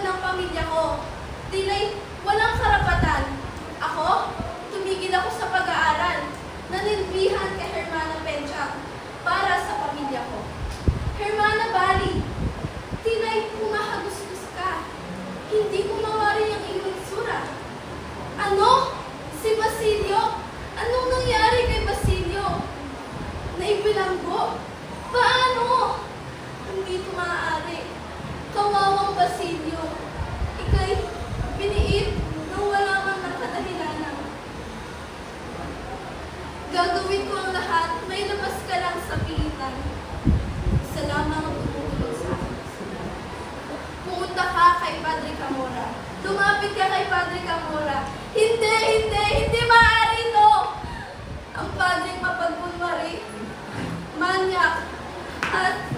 ng pamilya ko. Tila'y walang karapatan. Ako, tumigil ako sa pag-aaral. Nanilbihan kay Hermana Penchang para sa pamilya ko. Hermana Bali, tila'y humahagusgus ka. Hindi ko mawari ang iyong itsura. Ano? Si Basilio? Anong nangyari kay Basilio? Naibilanggo? Paano? Hindi ito maaari. Kawawang Basilio. Ika'y biniit nang wala man ng kadahilanan. Gagawin ko ang lahat, may labas ka lang sa pilitan. Isa lamang ang tumutulong sa akin. Pumunta ka kay Padre Camora. Lumapit ka kay Padre Camora. Hindi maaari ito! Ang Padre mapagkunwari, manyak, at